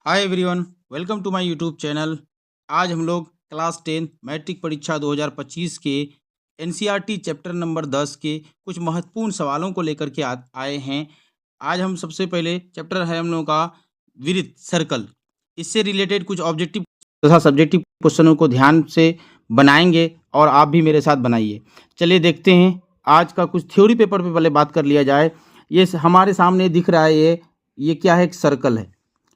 Hi everyone, welcome to my YouTube channel. आज हम लोग क्लास 10 मैट्रिक परीक्षा 2025 के एनसीईआरटी चैप्टर नंबर 10 के कुछ महत्वपूर्ण सवालों को लेकर के आए हैं। आज हम सबसे पहले चैप्टर है हम लोगों का वृत्त सर्कल। इससे रिलेटेड कुछ ऑब्जेक्टिव तथा सब्जेक्टिव क्वेश्चनों को ध्यान से बनाएंगे और आप भी मेरे साथ बनाइए। चलिए देखते हैं आज का कुछ थ्योरी पेपर पे पहले बात कर लिया जाए। ये हमारे सामने दिख रहा है, ये क्या है? एक सर्कल है।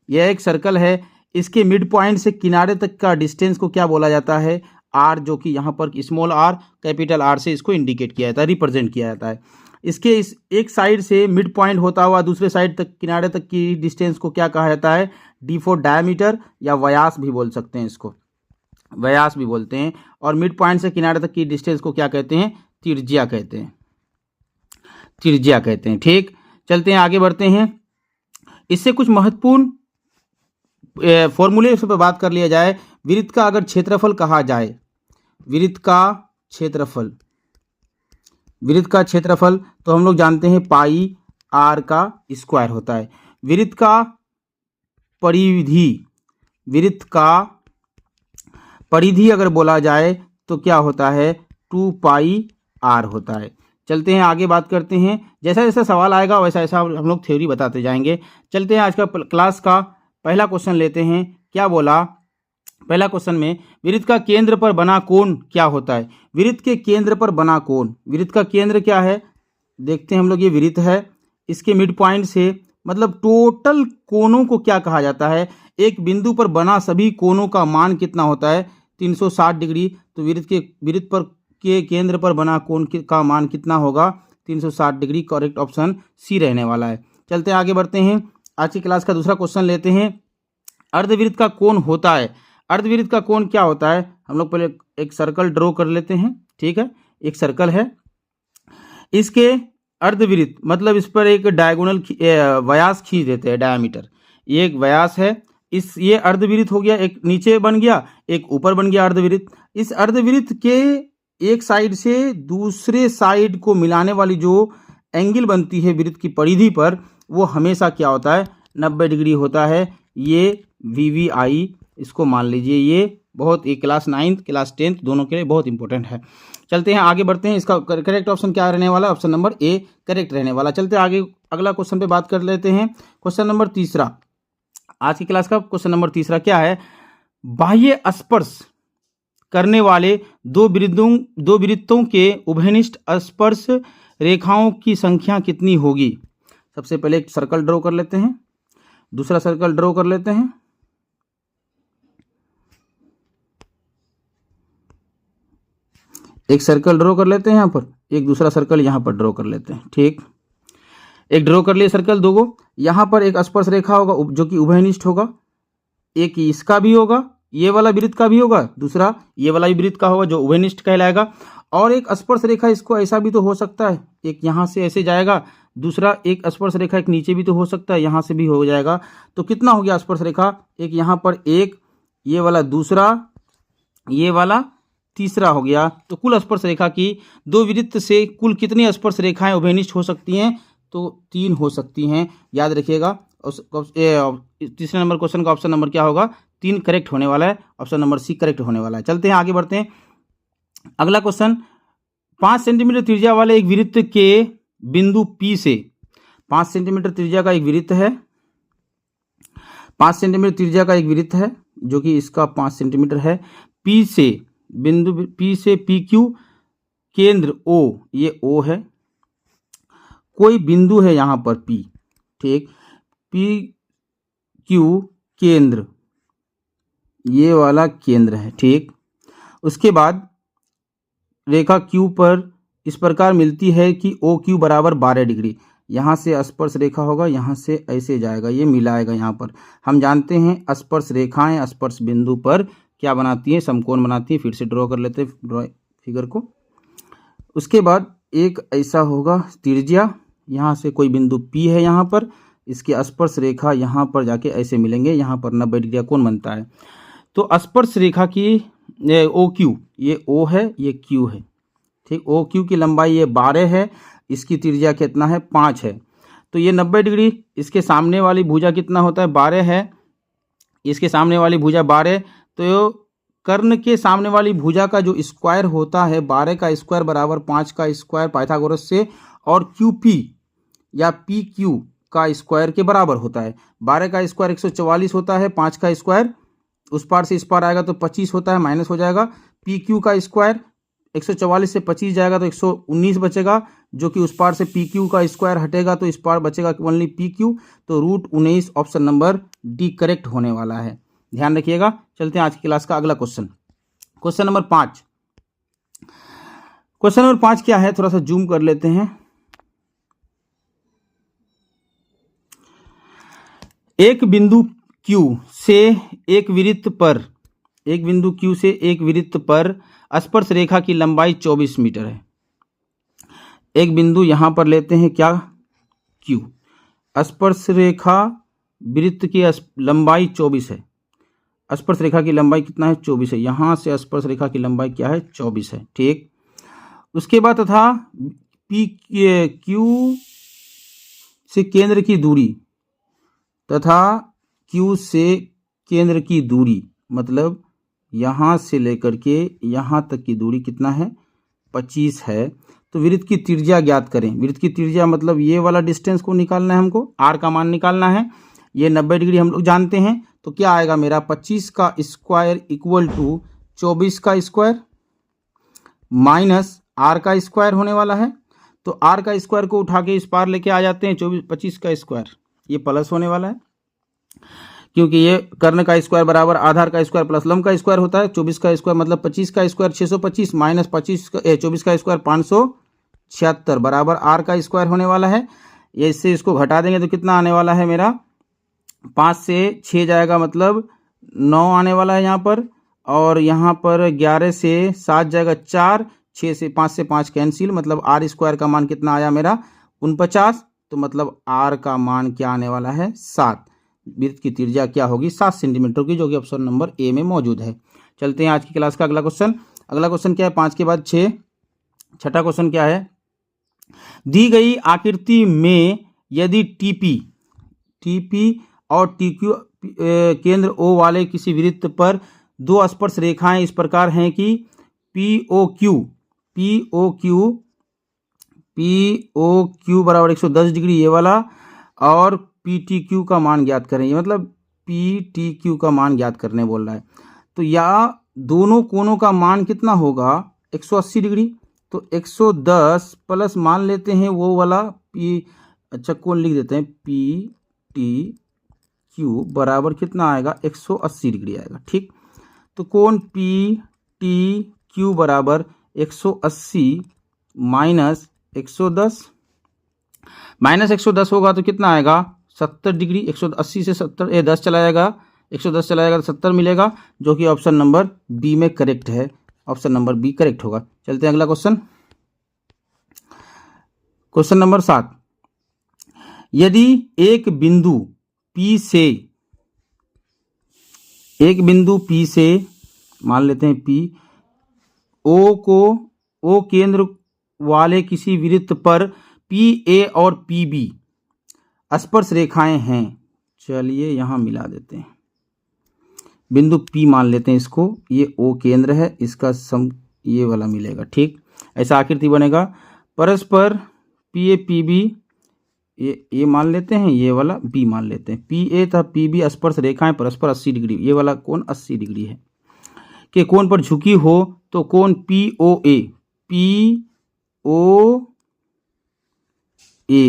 यह एक सर्कल है। इसके मिड पॉइंट से किनारे तक का डिस्टेंस को क्या बोला जाता है? आर, जो कि यहाँ पर स्मॉल आर कैपिटल आर से इसको इंडिकेट किया जाता है, रिप्रेजेंट किया जाता है। इसके इस एक साइड से मिड पॉइंट होता हुआ दूसरे साइड तक किनारे तक की डिस्टेंस को क्या कहा जाता है? डी फॉर डायमीटर या व्यास भी बोल सकते हैं, इसको व्यास भी बोलते हैं। और मिड पॉइंट से किनारे तक की डिस्टेंस को क्या कहते हैं? त्रिज्या कहते हैं, त्रिज्या कहते हैं। ठीक, चलते हैं आगे बढ़ते हैं। इससे कुछ महत्वपूर्ण फॉर्मूले पे बात कर लिया जाए। वृत्त का अगर क्षेत्रफल कहा जाए, वृत्त का क्षेत्रफल, वृत्त का क्षेत्रफल तो हम लोग जानते हैं पाई आर का स्क्वायर होता है। वृत्त का परिधि, वृत्त का परिधि अगर बोला जाए तो क्या होता है? 2 पाई आर होता है। चलते हैं आगे बात करते हैं। जैसा जैसा सवाल आएगा वैसा वैसा हम लोग थ्योरी बताते जाएंगे। चलते हैं आज का क्लास का पहला क्वेश्चन लेते हैं। क्या बोला पहला क्वेश्चन में? वृत्त का केंद्र पर बना कोण क्या होता है? वृत्त के केंद्र पर बना कोण, वृत्त का केंद्र क्या है? देखते हैं हम लोग। ये वृत्त है, इसके मिड पॉइंट से मतलब टोटल कोणों को क्या कहा जाता है? एक बिंदु पर बना सभी कोणों का मान कितना होता है? 360 डिग्री। तो वृत्त पर के केंद्र पर बना कोण का मान कितना होगा? 360 डिग्री। करेक्ट ऑप्शन सी रहने वाला है। चलते आगे बढ़ते हैं। आज की क्लास का दूसरा क्वेश्चन लेते हैं। अर्धवृत्त का कोण होता है। अर्धवृत्त का कोण क्या होता है? हम लोग पहले एक सर्कल ड्रॉ कर लेते हैं। ठीक है, एक सर्कल है, इसके अर्धवृत्त मतलब इस पर एक डायगोनल व्यास खींच देते हैं, डायमीटर। ये एक व्यास है। ये अर्धवृत्त हो गया, एक नीचे बन गया, एक ऊपर बन गया अर्धवृत्त। इस अर्धवृत्त के एक साइड से दूसरे साइड को मिलाने वाली जो एंगल बनती है वृत्त की परिधि पर, वो हमेशा क्या होता है? 90 डिग्री होता है। ये VVI इसको मान लीजिए। ये बहुत एक क्लास 9th क्लास 10th दोनों के लिए बहुत इंपॉर्टेंट है। चलते हैं आगे बढ़ते हैं। इसका करेक्ट ऑप्शन क्या रहने वाला? ऑप्शन नंबर ए करेक्ट रहने वाला। चलते हैं आगे, अगला क्वेश्चन पे बात कर लेते हैं। क्वेश्चन नंबर तीसरा, आज की क्लास का क्वेश्चन नंबर तीसरा क्या है? बाह्य स्पर्श करने वाले दो वृत्तों के उभयनिष्ठ स्पर्श रेखाओं की संख्या कितनी होगी? सबसे पहले एक सर्कल ड्रॉ कर लेते हैं, दूसरा सर्कल ड्रॉ कर लेते हैं। एक सर्कल ड्रॉ कर लेते हैं यहाँ पर, एक दूसरा सर्कल यहाँ पर ड्रॉ कर लेते हैं। ठीक, एक ड्रॉ कर लिए सर्कल दो गो। यहाँ पर एक स्पर्श रेखा होगा जो कि उभयनिष्ठ होगा, एक इसका भी होगा, ये वाला वृत्त का भी होगा, दूसरा ये वाला भी वृत्त का होगा जो उभयनिष्ठ कहलाएगा। और एक स्पर्श रेखा, इसको ऐसा भी तो हो सकता है, एक यहाँ से ऐसे जाएगा, दूसरा एक स्पर्श रेखा एक नीचे भी तो हो सकता है, यहाँ से भी हो जाएगा। तो कितना हो गया स्पर्श रेखा? एक यहाँ पर, एक ये वाला दूसरा, ये वाला तीसरा हो गया। तो कुल स्पर्श रेखा की दो वृत्त से कुल कितनी स्पर्श रेखाएं उभयनिष्ठ हो सकती हैं? तो 3 हो सकती हैं, याद रखिएगा। तीसरे नंबर क्वेश्चन का ऑप्शन नंबर क्या होगा? 3 करेक्ट होने वाला है। ऑप्शन नंबर सी करेक्ट होने वाला है। चलते हैं आगे बढ़ते हैं। अगला क्वेश्चन, 5 सेंटीमीटर त्रिज्या वाले एक वृत्त के बिंदु P से, 5 सेंटीमीटर त्रिज्या का एक वृत्त है, 5 सेंटीमीटर त्रिज्या का एक वृत्त है जो कि इसका 5 सेंटीमीटर है। P से, बिंदु P से PQ, केंद्र O, ये O है, कोई बिंदु है यहाँ पर P। ठीक, PQ केंद्र, ये वाला केंद्र है। ठीक, उसके बाद रेखा Q पर इस प्रकार मिलती है कि OQ बराबर 12 डिग्री। यहाँ से स्पर्श रेखा होगा, यहाँ से ऐसे जाएगा, ये मिलाएगा। यहाँ पर हम जानते हैं स्पर्श रेखाएं स्पर्श बिंदु पर क्या बनाती हैं? समकोण बनाती हैं। फिर से ड्रॉ कर लेते हैं फिगर को। उसके बाद एक ऐसा होगा त्रिज्या, यहाँ से कोई बिंदु P है, यहाँ पर इसकी स्पर्श रेखा यहाँ पर जाके ऐसे मिलेंगे, यहाँ पर 90 डिग्री कोण बनता है। तो स्पर्श रेखा की OQ, ये O है, ये Q है। ठीक, OQ की लंबाई ये 12 है, इसकी त्रिज्या कितना है? 5 है। तो ये 90 डिग्री, इसके सामने वाली भुजा कितना होता है? 12 है, इसके सामने वाली भुजा 12, तो कर्ण के सामने वाली भुजा का जो स्क्वायर होता है 12 का स्क्वायर बराबर 5 का स्क्वायर पाइथागोरस से, और QP या PQ का स्क्वायर के बराबर होता है। 12 का स्क्वायर 144 होता है, 5 का स्क्वायर उस पार से इस पार आएगा तो 25 होता है, माइनस हो जाएगा। PQ का स्क्वायर 144 से 25 जाएगा तो 119 बचेगा, जो कि उस पार से PQ का स्क्वायर हटेगा तो इस पार बचेगा ओनली PQ। तो √19 ऑप्शन नंबर डी करेक्ट होने वाला है, ध्यान रखिएगा। चलते हैं आज की क्लास का अगला question, question number 5। Question number 5 क्या है, थोड़ा सा जूम कर लेते हैं। एक बिंदु Q से एक वृत्त पर स्पर्श रेखा की लंबाई 24 मीटर है। एक बिंदु यहां पर लेते हैं क्या, Q। स्पर्श रेखा वृत्त की लंबाई 24 है। स्पर्श रेखा की लंबाई कितना है, 24 है। यहां से स्पर्श रेखा की लंबाई क्या है, 24 है, ठीक। उसके बाद तथा Q से केंद्र की दूरी मतलब यहां से लेकर के यहां तक की दूरी कितना है, 25 है। तो वृत्त की त्रिज्या ज्ञात करें। वृत्त की त्रिज्या मतलब ये वाला डिस्टेंस को निकालना है हमको, R का मान निकालना है। ये 90 डिग्री हम लोग जानते हैं, तो क्या आएगा मेरा 25 का स्क्वायर इक्वल टू 24 का स्क्वायर माइनस R का स्क्वायर होने वाला है। तो R का स्क्वायर को उठा के इस पार लेके आ जाते हैं, 25 का स्क्वायर ये प्लस होने वाला है, क्योंकि ये कर्ण का स्क्वायर बराबर आधार का स्क्वायर प्लस लंब का स्क्वायर होता है। 24 का स्क्वायर मतलब 25 का स्क्वायर 625 माइनस 24 का स्क्वायर 576 बराबर R का स्क्वायर होने वाला है। ये इससे इसको घटा देंगे तो कितना आने वाला है मेरा, 5 से 6 जाएगा मतलब 9 आने वाला है यहाँ पर, और यहाँ पर 11 से 7 जाएगा 4, 6 से 5 कैंसिल, मतलब R स्क्वायर का मान कितना आया मेरा 49। तो मतलब R का मान क्या आने वाला है 7। वृत्त की त्रिज्या क्या होगी 7 सेंटीमीटर की, जो कि ऑप्शन नंबर ए में मौजूद है। चलते हैं आज की क्लास का अगला क्वेश्चन। अगला क्वेश्चन क्या है, 5 के बाद 6, छठा क्वेश्चन क्या है, दी गई आकृति में यदि TP और TQ केंद्र O वाले किसी वृत्त पर दो स्पर्श रेखाएं इस प्रकार हैं कि POQ बराबर 110 डिग्री ये वाला, और PTQ का मान ज्ञात करें। ये मतलब PTQ का मान ज्ञात करने बोल रहा है। तो या दोनों कोणों का मान कितना होगा 180 डिग्री। तो 110 प्लस मान लेते हैं वो वाला कोण लिख देते हैं PTQ बराबर कितना आएगा 180 डिग्री आएगा, ठीक। तो कोण PTQ बराबर 180 माइनस 110 होगा तो कितना आएगा 70 डिग्री। 180 से 10 चला जाएगा, 110 चला जाएगा तो 70 मिलेगा, जो कि ऑप्शन नंबर बी में करेक्ट है। ऑप्शन नंबर बी करेक्ट होगा। चलते हैं अगला क्वेश्चन, क्वेश्चन नंबर 7। यदि एक बिंदु P से मान लेते हैं P, O केंद्र वाले किसी वृत्त पर PA और PB स्पर्श रेखाएं हैं। चलिए यहां मिला देते हैं, बिंदु P मान लेते हैं इसको, ये O केंद्र है, इसका सम ये वाला मिलेगा, ठीक। ऐसा आकृति बनेगा। परस्पर PA PB ये मान लेते हैं, ये वाला B मान लेते हैं। PA तथा PB स्पर्श रेखाएं परस्पर 80 डिग्री, ये वाला कोण 80 डिग्री है के कोण पर झुकी हो तो कोण POA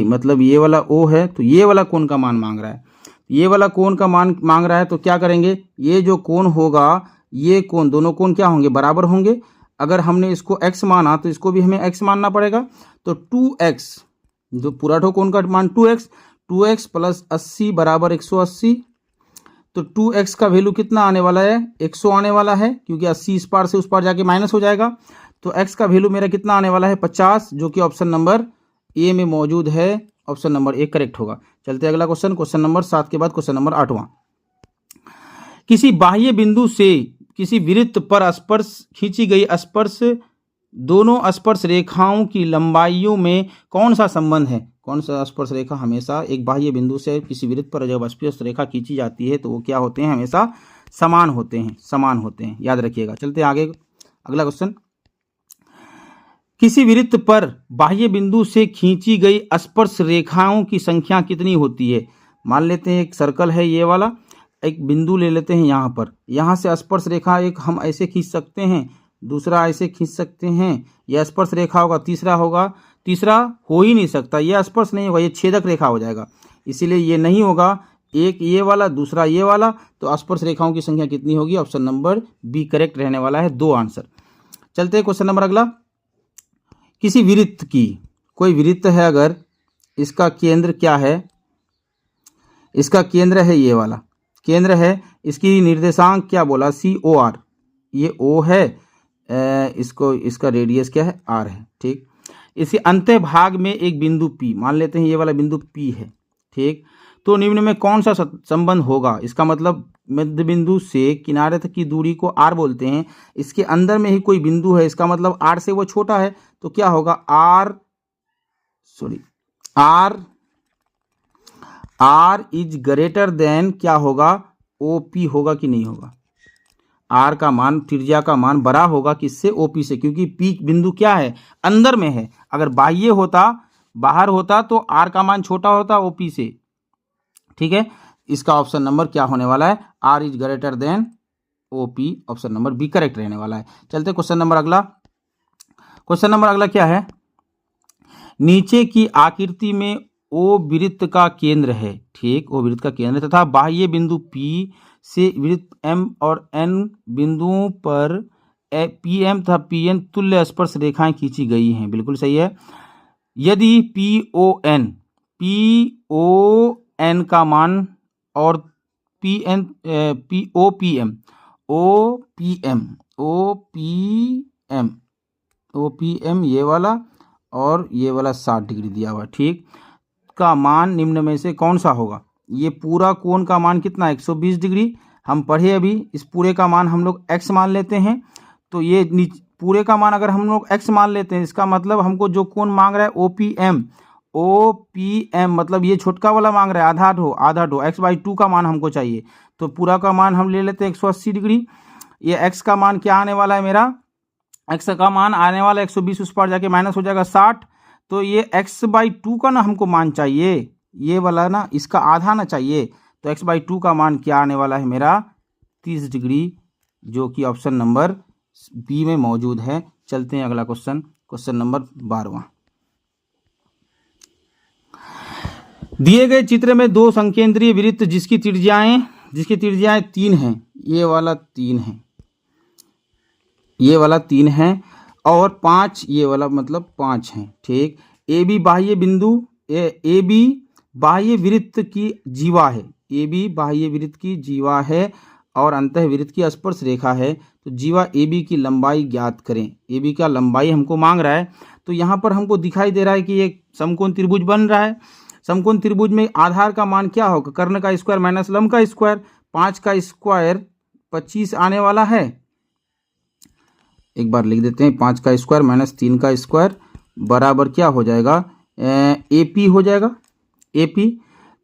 मतलब ये वाला O है, तो ये वाला कोण का मान मांग रहा है। ये वाला कोण का मान मांग रहा है तो क्या करेंगे, ये जो कोण होगा ये कोण, दोनों कोण क्या होंगे बराबर होंगे। अगर हमने इसको x माना तो इसको भी हमें x मानना पड़ेगा। तो 2x जो पूरा ठो कोण का मान 2x प्लस 80 बराबर 180। तो 2x का वैल्यू कितना आने वाला है 100 आने वाला है, क्योंकि 80 इस पार से उस पार जाके माइनस हो जाएगा। तो x का वैल्यू मेरा कितना आने वाला है 50, जो कि ऑप्शन नंबर ए में मौजूद है। ऑप्शन नंबर ए करेक्ट होगा। चलते अगला क्वेश्चन, क्वेश्चन नंबर 7 के बाद क्वेश्चन नंबर 8वां। किसी बाह्य बिंदु से किसी वृत्त पर खींची गई दोनों स्पर्श रेखाओं की लंबाइयों में कौन सा संबंध है। कौन सा स्पर्श रेखा हमेशा एक बाह्य बिंदु से किसी वृत्त पर जब स्पर्श रेखा खींची जाती है तो वो क्या होते हैं, हमेशा समान होते हैं, समान होते हैं, याद रखिएगा। चलते आगे, अगला क्वेश्चन। किसी वृत्त पर बाह्य बिंदु से खींची गई स्पर्श रेखाओं की संख्या कितनी होती है? मान लेते हैं एक सर्कल है ये वाला, एक बिंदु ले लेते हैं यहाँ पर, यहाँ से स्पर्श रेखा एक हम ऐसे खींच सकते हैं, दूसरा ऐसे खींच सकते हैं, यह स्पर्श रेखा होगा, तीसरा होगा, तीसरा हो ही नहीं सकता, यह स्पर्श नहीं होगा, ये छेदक रेखा हो जाएगा, इसीलिए ये नहीं होगा। एक ये वाला, दूसरा ये वाला, तो स्पर्श रेखाओं की संख्या कितनी होगी? ऑप्शन नंबर बी करेक्ट रहने वाला है, 2 आंसर। चलते हैं क्वेश्चन नंबर अगला। किसी वृत्त की, कोई वृत्त है अगर, इसका केंद्र क्या है? इसका केंद्र है ये वाला, केंद्र है, इसकी निर्देशांक क्या बोला? COR, ये O है, इसको, इसका रेडियस क्या है? R है, ठीक। इसी अंत भाग में एक बिंदु P, मान लेते हैं ये वाला बिंदु P है, ठीक। तो निम्न में कौन सा संबंध होगा? इसका मतलब मध्य बिंदु से किनारे तक की दूरी को R बोलते हैं, इसके अंदर में ही कोई बिंदु है, इसका मतलब R से वो छोटा है, तो क्या होगा? R इज ग्रेटर देन क्या होगा? OP होगा कि नहीं होगा? R का मान, त्रिज्या का मान बड़ा होगा किससे? OP से, क्योंकि P बिंदु क्या है? अंदर में है। अगर बाह्य होता, बाहर होता, तो R का मान छोटा होता OP से, ठीक है। इसका ऑप्शन नंबर क्या होने वाला है? R is greater than OP, option number B correct रहने वाला है। चलते क्वेश्चन नंबर अगला। क्वेश्चन नंबर अगला क्या है? नीचे की आकृति में O वृत्त का केंद्र है, ठीक, O वृत्त का केंद्र तथा बाह्य बिंदु P से वृत्त M और N बिंदुओं पर PM तथा PN तुल्य स्पर्श रेखाएं खींची गई हैं, बिल्कुल सही है। यदि PON का मान और OPM ये वाला और ये वाला 60 डिग्री दिया हुआ, ठीक, का मान निम्न में से कौन सा होगा? ये पूरा कोण का मान कितना है? 120 डिग्री। हम पढ़े अभी, इस पूरे का मान हम लोग x मान लेते हैं, तो ये पूरे का मान अगर हम लोग x मान लेते हैं, इसका मतलब हमको जो कोण मांग रहा है OPM मतलब ये छोटका वाला मांग रहा है, आधा ढो x/2 का मान हमको चाहिए, तो पूरा का मान हम ले लेते हैं 180 डिग्री। ये x का मान क्या आने वाला है मेरा? x का मान आने वाला 120, उस पर जाके माइनस हो जाएगा 60, तो ये x/2 का ना हमको मान चाहिए, ये वाला ना, इसका आधा ना चाहिए, तो x/2 का मान क्या आने वाला है मेरा? 30 डिग्री, जो कि ऑप्शन नंबर बी में मौजूद है। चलते हैं अगला क्वेश्चन, क्वेश्चन नंबर 12वां। दिए गए चित्र में 2 संकेंद्रीय वृत्त जिसकी त्रिज्याएं 3 हैं, ये वाला 3 है, ये वाला 3 है, और 5 ये वाला मतलब 5 है, ठीक। AB बाह्य बिंदु, AB बाह्य वृत्त की जीवा है, AB बाह्य वृत्त की जीवा है और अंतः वृत्त की स्पर्श रेखा है, तो जीवा AB की लंबाई ज्ञात करें। AB का लंबाई हमको मांग रहा है, तो यहाँ पर हमको दिखाई दे रहा है कि एक समकोण त्रिभुज बन रहा है। समकोण त्रिभुज में आधार का मान क्या होगा? कर्ण का स्क्वायर माइनस लंब का स्क्वायर, 5 का स्क्वायर 25 आने वाला है। एक बार लिख देते हैं, 5 का स्क्वायर माइनस 3 का स्क्वायर बराबर क्या हो जाएगा? AP हो जाएगा, AP।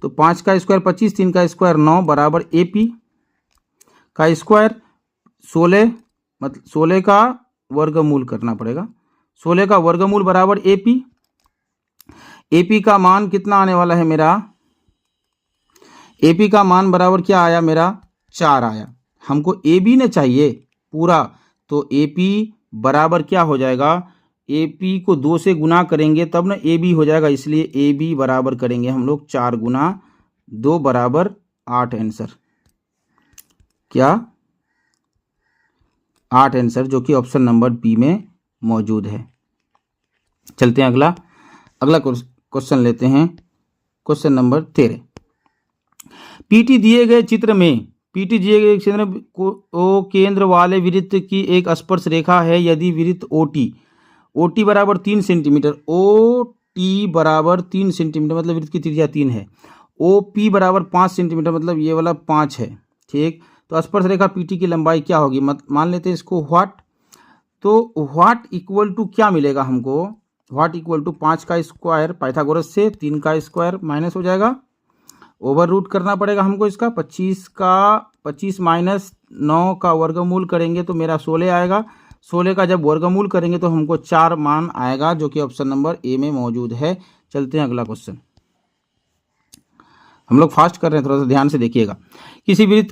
तो 5 का स्क्वायर 25, 3 का स्क्वायर 9 बराबर AP का स्क्वायर 16, मतलब 16 का वर्गमूल करना पड़ेगा, 16 का वर्गमूल बराबर AP। AP का मान कितना आने वाला है मेरा? AP का मान बराबर क्या आया मेरा? 4 आया। हमको AB ने चाहिए पूरा, तो AP बराबर क्या हो जाएगा? AP को 2 से गुना करेंगे तब ना AB हो जाएगा, इसलिए AB बराबर करेंगे हम लोग 4 गुना 2 बराबर 8 आंसर, क्या 8 आंसर, जो कि ऑप्शन नंबर बी में मौजूद है। चलते हैं अगला क्वेश्चन लेते हैं, क्वेश्चन नंबर 13। PT दिए गए चित्र में केंद्र वाले वृत्त की एक स्पर्श रेखा है। यदि वृत्त OT बराबर 3 सेंटीमीटर, OT बराबर 3 सेंटीमीटर मतलब वृत्त की त्रिज्या 3 है, OP बराबर 5 सेंटीमीटर मतलब ये वाला 5 है, ठीक। तो स्पर्श रेखा PT की लंबाई क्या होगी? मान लेते हैं इसको व्हाट, तो व्हाट इक्वल टू क्या मिलेगा हमको? व्हाट इक्वल टू 5 का स्क्वायर पाइथागोरस से 3 का स्क्वायर माइनस हो जाएगा, ओवर रूट करना पड़ेगा हमको इसका। 25 माइनस 9 का वर्गमूल करेंगे तो मेरा 16 आएगा। 16 का जब वर्गमूल करेंगे तो हमको 4 मान आएगा, जो कि ऑप्शन नंबर ए में मौजूद है। चलते हैं अगला क्वेश्चन। हम लोग फास्ट कर रहे हैं, थोड़ा सा ध्यान से देखिएगा। किसी वृत्त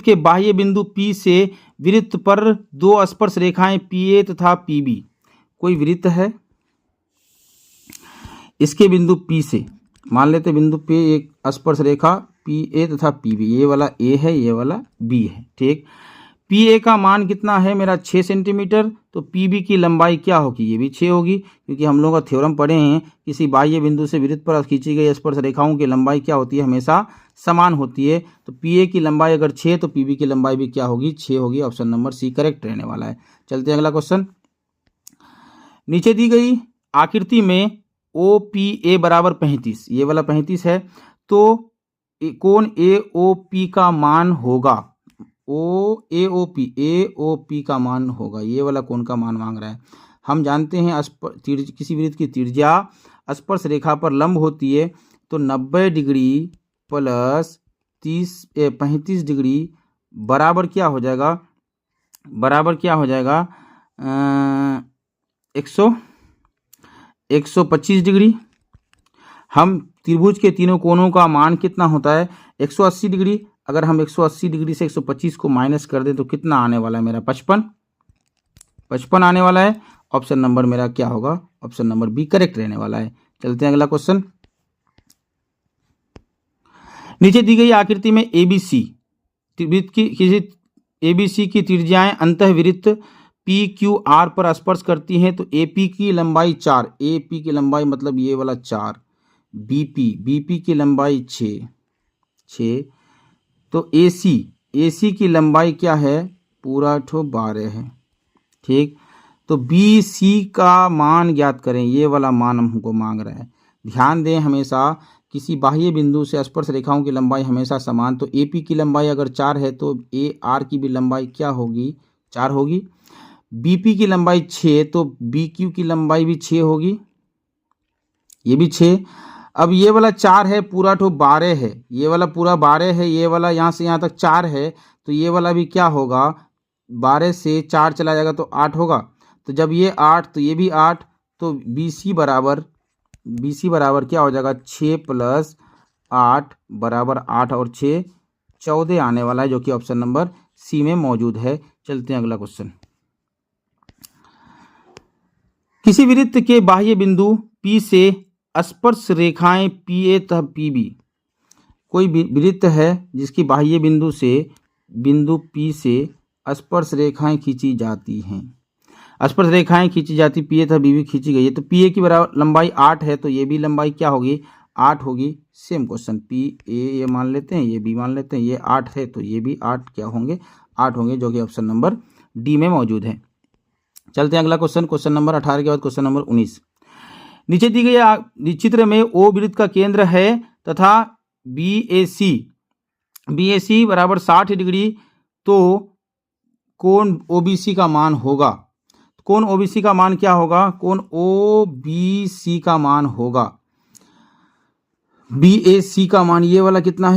के बाह्य बिंदु P से वृत्त पर दो स्पर्श रेखाएं PA तथा PB। कोई वृत्त है, इसके बिंदु P से मान लेते बिंदु पे एक स्पर्श रेखा PA तथा PB, ये वाला A है, ये वाला B है, ठीक। PA का मान कितना है मेरा 6 सेंटीमीटर, तो PB की लंबाई क्या होगी, ये भी 6 होगी, क्योंकि हम लोग का थ्योरम पढ़े हैं किसी बाह्य बिंदु से वृत्त पर खींची गई स्पर्श रेखाओं की लंबाई क्या होती है, हमेशा समान होती है। तो PA की लंबाई अगर 6 तो PB की लंबाई भी क्या होगी, 6 होगी। ऑप्शन नंबर सी करेक्ट रहने वाला है। चलते हैं अगला क्वेश्चन। नीचे दी गई आकृति में OPA बराबर 35, ये वाला 35 है, तो कोण AOP का मान होगा, AOP का मान होगा, ये वाला कोण का मान मांग रहा है। हम जानते हैं किसी वृत्त की त्रिज्या स्पर्श रेखा पर लंब होती है, तो 90 डिग्री प्लस 35 डिग्री बराबर क्या हो जाएगा, 125 डिग्री। हम त्रिभुज के तीनों कोणों का मान कितना होता है, 180 डिग्री। अगर हम 180 डिग्री से 125 को माइनस कर दें तो कितना आने वाला है मेरा, 55 आने वाला है। ऑप्शन नंबर मेरा क्या होगा, ऑप्शन नंबर बी करेक्ट रहने वाला है। चलते हैं अगला क्वेश्चन। नीचे दी गई आकृति में ABC की त्रिज्याएं अंतःवृत्त PQR पर स्पर्श करती हैं, तो AP की लंबाई 4, AP की लंबाई मतलब ये वाला 4, BP की लंबाई 6, तो AC की लंबाई क्या है, पूरा 12 है, ठीक। तो BC का मान ज्ञात करें, ये वाला मान हमको मांग रहा है। ध्यान दें, हमेशा किसी बाह्य बिंदु से स्पर्श रेखाओं की लंबाई हमेशा समान, तो AP की लंबाई अगर 4 है तो AR की भी लंबाई क्या होगी, 4 होगी। BP की लंबाई 6, तो BQ की लंबाई भी 6 होगी, ये भी 6। अब ये वाला 4 है, पूरा 12 है, ये वाला पूरा 12 है, ये वाला यहाँ से यहाँ तक 4 है, तो ये वाला भी क्या होगा, 12 से 4 चला जाएगा तो 8 होगा। तो जब ये 8 तो ये भी 8, तो BC बराबर क्या हो जाएगा, 6 प्लस 8 बराबर 8 और 6 14 आने वाला है, जो कि ऑप्शन नंबर सी में मौजूद है। चलते हैं अगला क्वेश्चन। किसी वृत्त के बाह्य बिंदु P से स्पर्श रेखाएं PA तथा PB। कोई वृत्त है जिसकी बाह्य बिंदु P से स्पर्श रेखाएं खींची जाती हैं, स्पर्श रेखाएं खींची जाती PA तथा BB खींची गई है, तो PA की बराबर लंबाई 8 है, तो ये भी लंबाई क्या होगी, 8 होगी। सेम क्वेश्चन, PA ये मान लेते हैं, ये B मान लेते हैं, ये 8 है तो ये भी 8 क्या होंगे, 8 होंगे, जो कि ऑप्शन नंबर डी में मौजूद है। चलते हैं अगला क्वेश्चन। क्वेश्चन नंबर 18 के बाद क्वेश्चन नंबर 19। नीचे दी गई चित्र में O वृत्त का केंद्र है तथा BAC बराबर 60 डिग्री, तो कोण OBC का मान होगा, कोण OBC का मान क्या होगा, कोण OBC का मान होगा, BAC का मान ये वाला कितना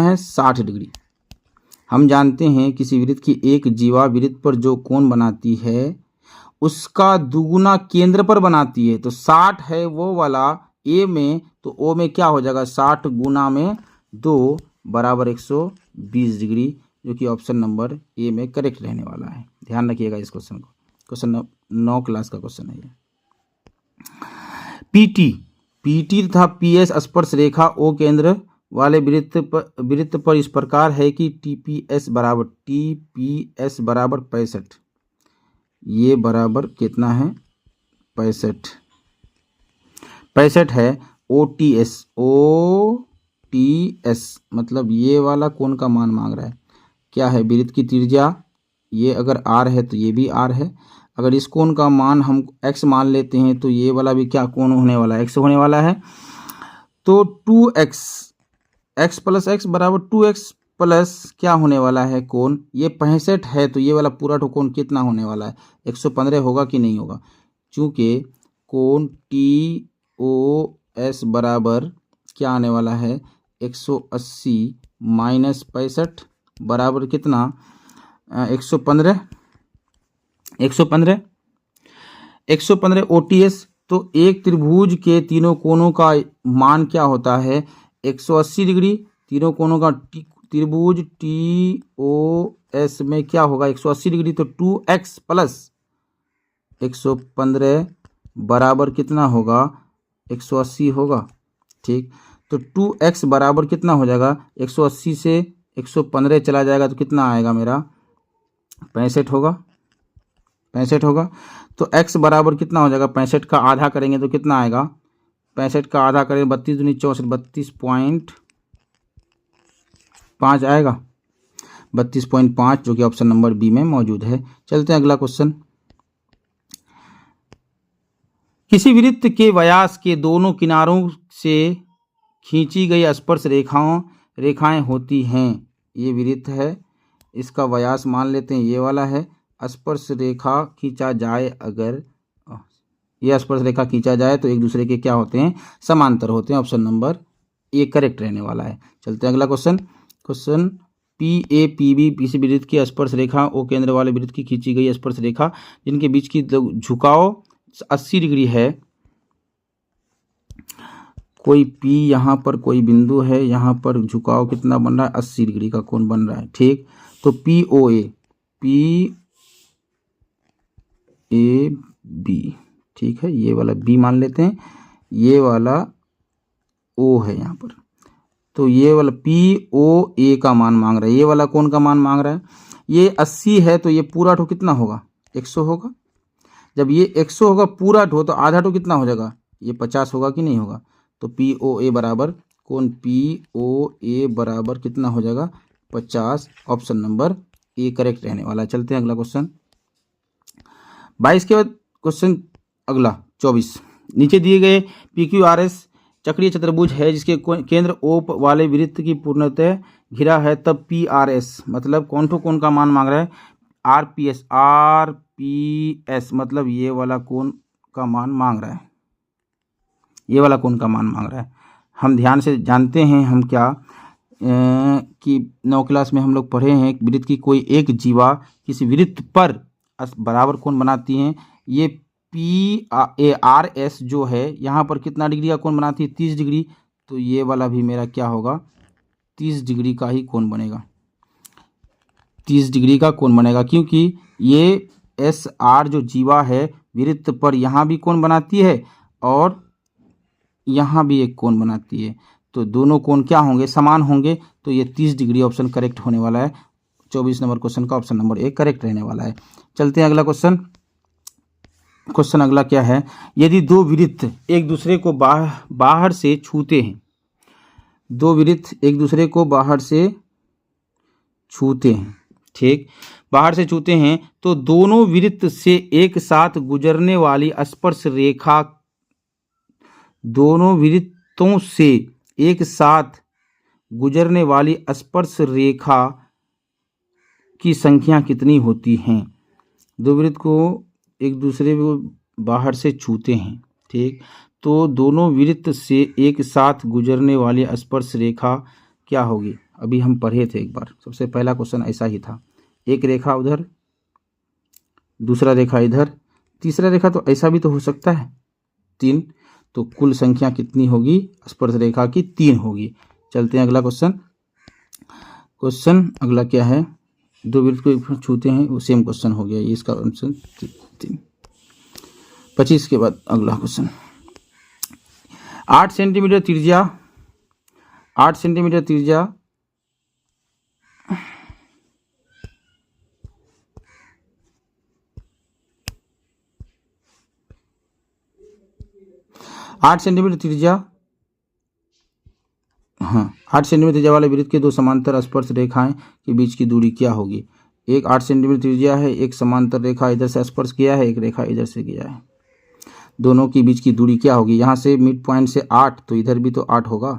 है 60 डिग्री। हम जानते हैं किसी वृत्त की एक जीवा वृत्त पर जो कोण बनाती है उसका दुगुना केंद्र पर बनाती है, तो 60 है वो वाला A में, तो O में क्या हो जाएगा, 60 गुना में 2 बराबर 120 डिग्री, जो कि ऑप्शन नंबर ए में करेक्ट रहने वाला है। ध्यान रखिएगा इस क्वेश्चन को, क्वेश्चन 9 क्लास का क्वेश्चन है ये। PT तथा PS स्पर्श रेखा O केंद्र वाले वृत्त पर इस प्रकार है कि TPS बराबर 65, ये बराबर कितना है 65 है। OTS मतलब ये वाला कोण का मान मांग रहा है, क्या है, वृत्त की त्रिज्या, ये अगर R है तो ये भी R है। अगर इस कोण का मान हम x मान लेते हैं तो ये वाला भी क्या कोण होने वाला है, x होने वाला है। तो 2x प्लस x बराबर 2x प्लस क्या होने वाला है कोण, ये 65 है, तो ये वाला पूरा कोण कितना होने वाला है, 115 होगा कि नहीं होगा, चूँकि कोण TOS बराबर क्या आने वाला है 180 माइनस 65 बराबर कितना 115 OTS। तो एक त्रिभुज के तीनों कोणों का मान क्या होता है 180 डिग्री। तीनों कोणों का त्रिभुज TOS में क्या होगा 180 डिग्री, तो 2x प्लस 115 बराबर कितना होगा 180 होगा। ठीक, तो 2x बराबर कितना हो जाएगा 180 से 115 चला जाएगा तो कितना आएगा मेरा 65 होगा। तो x बराबर कितना हो जाएगा 65 का आधा करेंगे तो कितना आएगा 65 का आधा करेंगे 32 दूनी 64 32.5 आएगा 32.5 जो कि ऑप्शन नंबर बी में मौजूद है। चलते हैं अगला क्वेश्चन। किसी वृत्त के व्यास के दोनों किनारों से खींची गई स्पर्श रेखाएं होती हैं। ये वृत्त है, इसका व्यास मान लेते हैं ये वाला है। स्पर्श रेखा खींचा जाए, अगर यह स्पर्श रेखा खींचा जाए तो एक दूसरे के क्या होते हैं समांतर होते हैं। ऑप्शन नंबर ए करेक्ट रहने वाला है। चलते हैं अगला क्वेश्चन PAPB किसी वृत्त की स्पर्श रेखा ओ केंद्र वाले वृत्त की खींची गई स्पर्श रेखा जिनके बीच की झुकाव 80 डिग्री है। कोई P यहाँ पर कोई बिंदु है, यहाँ पर झुकाव कितना बन रहा है 80 डिग्री का कोण बन रहा है। ठीक, तो POAB ठीक है, ये वाला B मान लेते हैं, ये वाला O है यहाँ पर, तो ये वाला POA का मान मांग रहा है, ये वाला कोण का मान मांग रहा है। ये 80 है तो ये पूरा ठो कितना होगा 100 होगा। जब ये 100 होगा पूरा ठो तो आधा ठो कितना हो जाएगा ये 50 होगा कि नहीं होगा। तो POA बराबर कोण POA बराबर कितना हो जाएगा 50। ऑप्शन नंबर ए करेक्ट रहने वाला है। चलते हैं अगला क्वेश्चन 22 के बाद क्वेश्चन अगला 24। नीचे दिए गए PQRS चक्रीय चतुर्भुज है जिसके केंद्र O वाले वृत्त की पूर्णतः घिरा है, तब PRS मतलब कौन ठो कोण का मान मांग रहा है RPS मतलब ये वाला कोण का मान मांग रहा है, ये वाला कोण का मान मांग रहा है। हम ध्यान से जानते हैं हम क्या कि 9 क्लास में हम लोग पढ़े हैं वृत्त की कोई एक जीवा किसी वृत्त पर बराबर कोण बनाती हैं। ये PRS जो है यहाँ पर कितना डिग्री का कोण बनाती है 30 डिग्री, तो ये वाला भी मेरा क्या होगा 30 डिग्री का ही कोण बनेगा, 30 डिग्री का कोण बनेगा, क्योंकि ये SR जो जीवा है वृत्त पर यहाँ भी कोण बनाती है और यहाँ भी एक कोण बनाती है, तो दोनों कोण क्या होंगे समान होंगे, तो ये 30 डिग्री ऑप्शन करेक्ट होने वाला है। 24 नंबर क्वेश्चन का ऑप्शन नंबर ए करेक्ट रहने वाला है। चलते हैं अगला क्वेश्चन अगला क्या है, यदि दो वृत्त एक दूसरे को बाहर से छूते हैं, दो वृत्त एक दूसरे को बाहर से छूते हैं, ठीक, बाहर से छूते हैं, तो दोनों वृत्त से एक साथ गुजरने वाली स्पर्श रेखा, दोनों वृत्तों से एक साथ गुजरने वाली स्पर्श रेखा की संख्या कितनी होती हैं। दो वृत्त को एक दूसरे को बाहर से छूते हैं, ठीक, तो दोनों वृत्त से एक साथ गुजरने वाली स्पर्श रेखा क्या होगी। अभी हम पढ़े थे एक बार, सबसे पहला क्वेश्चन ऐसा ही था, एक रेखा उधर, दूसरा रेखा इधर, तीसरा रेखा तो ऐसा भी तो हो सकता है 3, तो कुल संख्या कितनी होगी स्पर्श रेखा की 3 होगी। चलते हैं अगला क्वेश्चन अगला क्या है, दो वृत्त को छूते हैं, वो सेम क्वेश्चन हो गया, ये इसका आंसर 3। 25 के बाद अगला क्वेश्चन 8 सेंटीमीटर त्रिज्या, 8 सेंटीमीटर त्रिज्या 8 सेंटीमीटर त्रिज्या, हाँ 8 सेंटीमीटर त्रिज्या वाले वृत्त के दो समांतर स्पर्श रेखाएं के बीच की दूरी क्या होगी। एक 8 सेंटीमीटर त्रिज्या है, एक समांतर रेखा इधर से स्पर्श किया है, एक रेखा इधर से किया है, दोनों के बीच की दूरी क्या होगी। यहाँ से मिड पॉइंट से 8, तो इधर भी तो 8 होगा,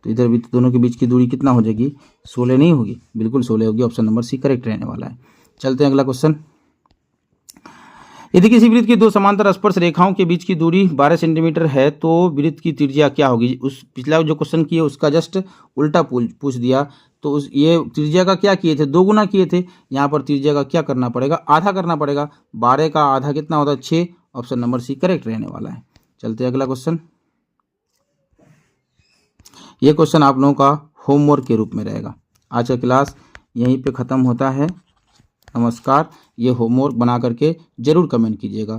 तो इधर भी तो दोनों के बीच की दूरी कितना हो जाएगी 16 नहीं होगी, बिल्कुल 16 होगी। ऑप्शन नंबर सी करेक्ट रहने वाला है। चलते हैं अगला क्वेश्चन, यदि किसी वृत्त की दो समांतर स्पर्श रेखाओं के बीच की दूरी 12 सेंटीमीटर है तो वृत्त की त्रिज्या क्या होगी। उस पिछला जो क्वेश्चन किए उसका जस्ट उल्टा पूछ दिया। तो उस ये त्रिज्या का क्या किए थे, 2 गुना किए थे। यहाँ पर त्रिज्या का क्या करना पड़ेगा, आधा करना पड़ेगा। 12 का आधा कितना होता है, 6। ऑप्शन नंबर सी करेक्ट रहने वाला है। चलते अगला क्वेश्चन। ये क्वेश्चन आप लोगों का होमवर्क के रूप में रहेगा। आज का क्लास यहीं पे ख़त्म होता है। नमस्कार। ये होमवर्क बना करके ज़रूर कमेंट कीजिएगा।